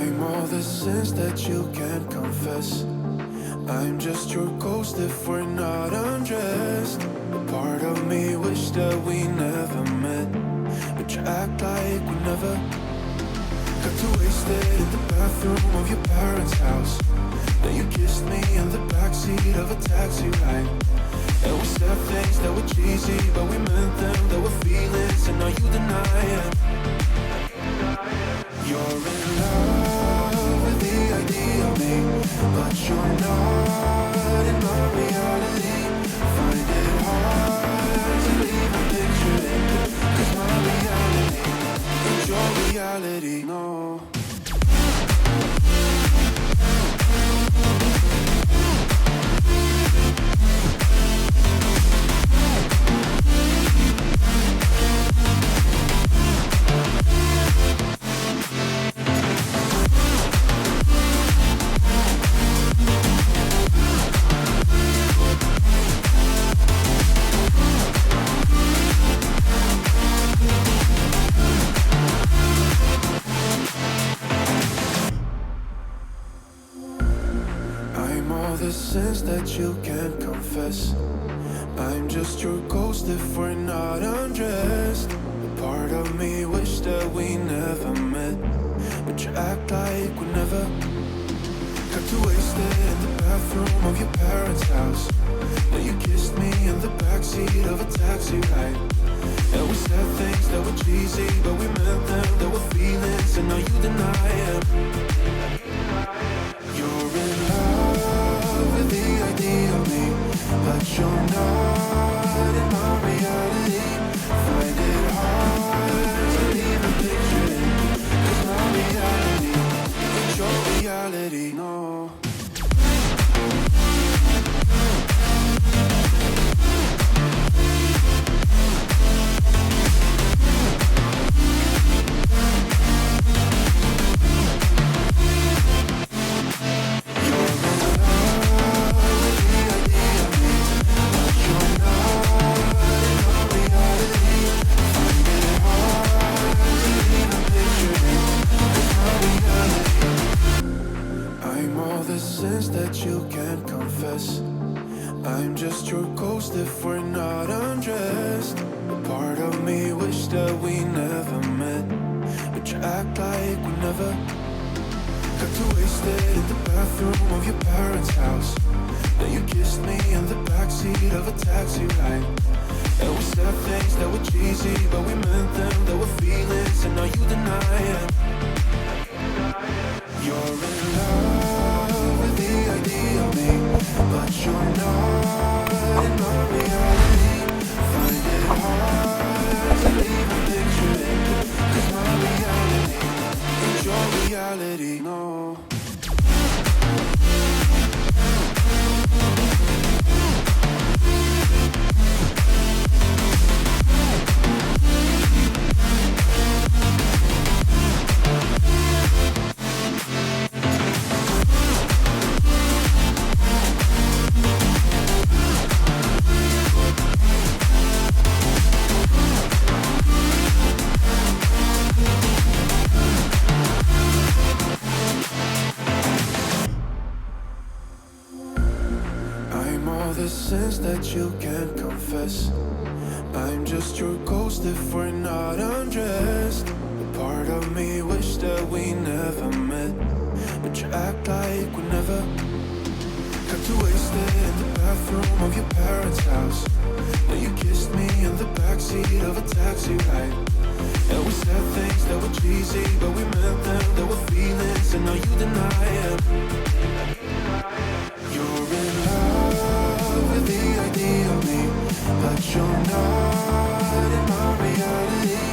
I'm all the sins that you can't confess. I'm just your ghost if we're not undressed. A part of me wish that we never met, but you act like we never. Got too wasted in the bathroom of your parents' house. Then you kissed me in the backseat of a taxi ride. And we said things that were cheesy, but we meant them. There were feelings, and now you deny it. You're in love with the idea of me, but you're not in my reality. Find it hard to even picture it, 'cause my reality ain't your reality, no. Sins that you can't confess. I'm just your ghost if we're not undressed. A part of me wish that we never met, but you act like we never. Got too wasted in the bathroom of your parents' house. Then you kissed me in the backseat of a taxi ride. And we said things that were cheesy, but we meant them. There were feelings, and now you deny it. You're in love with the idea of me, but you're not in my reality. Find it hard to even picture it, 'cause my reality ain't your reality, no. That you can't confess. I'm just your ghost if we're not undressed. A part of me wish that we never met, but you act like we never. Got too wasted in the bathroom of your parents' house. Then you kissed me in the backseat of a taxi ride. And we said things that were cheesy, but we meant them. There were feelings, and now you deny it. You're in love with the idea of me, but you're not in my reality. Find it hard to even picture it, 'cause my reality ain't your reality, no. Sins that you can't confess. I'm just your ghost if we're not undressed. A part of me wish that we never met, but you act like we never. Got too wasted in the bathroom of your parents' house. Then you kissed me in the backseat of a taxi ride. And we said things that were cheesy, but we meant them. There were feelings, and now you deny it. You're in love with the idea of me, but you're not in my reality.